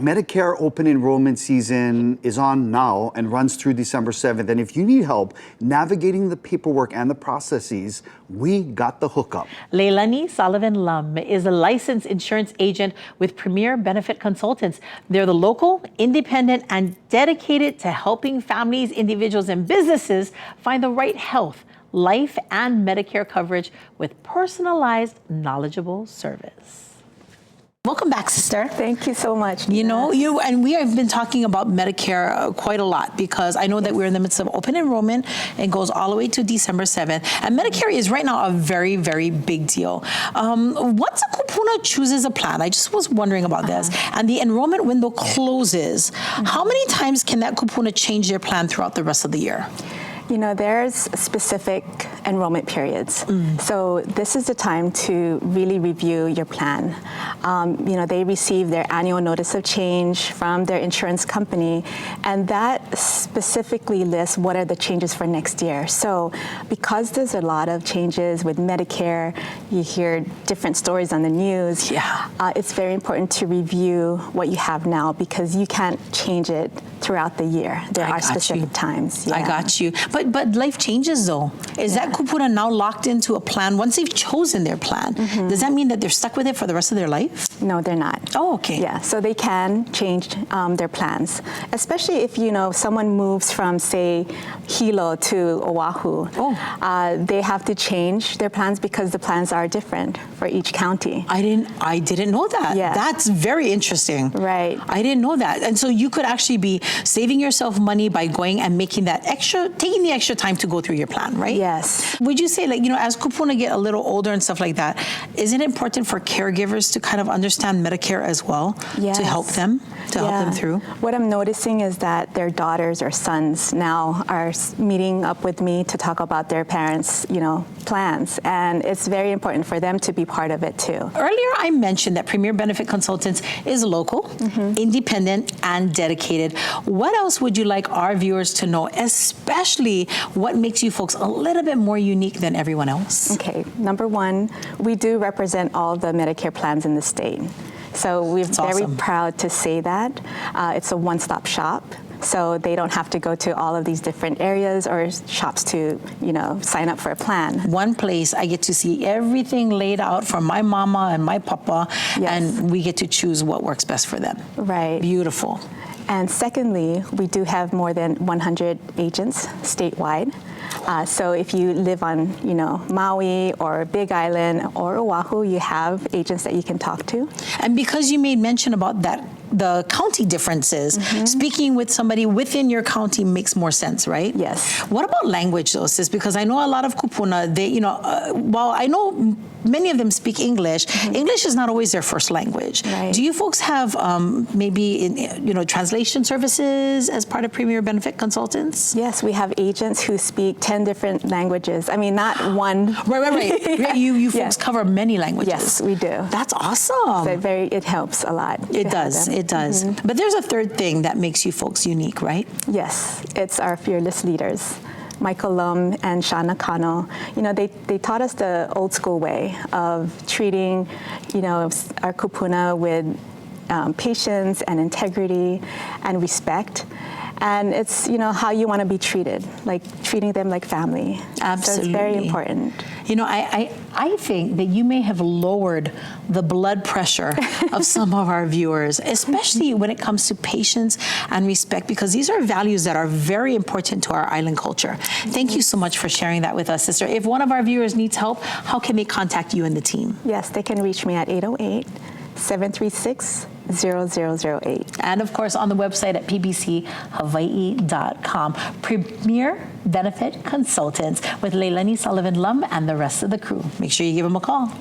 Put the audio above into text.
Medicare open enrollment season is on now and runs through December 7th. And if you need help navigating the paperwork and the processes, we got the hookup. Leilani Soliven is a licensed insurance agent with Premier Benefit Consultants. They're the local, independent, and dedicated to helping families, individuals, and businesses find the right health, life, and Medicare coverage with personalized, knowledgeable service. Welcome back, sister. Thank you so much. You know, and we have been talking about Medicare quite a lot because I know that we're in the midst of open enrollment and goes all the way to December 7th. And Medicare is right now a very, very big deal. Once a kupuna chooses a plan, I just was wondering about this, and the enrollment window closes, how many times can that kupuna change their plan throughout the rest of the year? You know, there's specific enrollment periods. So this is the time to really review your plan. You know, they receive their annual notice of change from their insurance company, and that specifically lists what are the changes for next year. So because there's a lot of changes with Medicare, you hear different stories on the news. It's very important to review what you have now because you can't change it throughout the year. There are specific times. I got you. But life changes though. Is that kupuna now locked into a plan? Once they've chosen their plan, does that mean that they're stuck with it for the rest of their life? No, they're not. Oh, okay. Yeah, so they can change their plans, especially if, you know, someone moves from, say, Hilo to Oahu. They have to change their plans because the plans are different for each county. I didn't know that. Yeah. That's very interesting. Right. I didn't know that. And so you could actually be saving yourself money by going and making that taking the extra time to go through your plan, right? Yes. Would you say, like, you know, as kupuna get a little older and stuff like that, is it important for caregivers to kind of understand Medicare as well? Yes. To help them, help them through? What I'm noticing is that their daughters or sons now are meeting up with me to talk about their parents', you know, plans. And it's very important for them to be part of it too. Earlier, I mentioned that Premier Benefit Consultants is local, independent, and dedicated. What else would you like our viewers to know, especially what makes you folks a little bit more unique than everyone else? Okay, number one, we do represent all the Medicare plans in the state. So we're very proud to say that. It's a one-stop shop. So they don't have to go to all of these different areas or shops to, you know, sign up for a plan. One place I get to see everything laid out for my mama and my papa, and we get to choose what works best for them. Right. Beautiful. And secondly, we do have more than 100 agents statewide. So if you live on, you know, Maui or Big Island or Oahu, you have agents that you can talk to. And because you made mention about that, the county differences, speaking with somebody within your county makes more sense, right? Yes. What about language though, sis? Because I know a lot of kupuna, they, you know, while I know many of them speak English, English is not always their first language. Right. Do you folks have maybe, you know, translation services as part of Premier Benefit Consultants? Yes, we have agents who speak 10 different languages. I mean, not one. Right. You folks cover many languages. Yes, we do. That's awesome. So it helps a lot. It does. It does. But there's a third thing that makes you folks unique, right? Yes, it's our fearless leaders. Michael Lum and Shauna Kano, you know, they taught us the old school way of treating, you know, our kupuna with patience and integrity and respect. And it's, you know, how you want to be treated, like treating them like family. Absolutely. So it's very important. You know, I think that you may have lowered the blood pressure of some of our viewers, especially when it comes to patience and respect, because these are values that are very important to our island culture. Thank you so much for sharing that with us, sister. If one of our viewers needs help, how can they contact you and the team? Yes, they can reach me at 808-736-0008. And of course, on the website at pbchawaii.com. Premier Benefit Consultants with Leilani Soliven and the rest of the crew. Make sure you give them a call.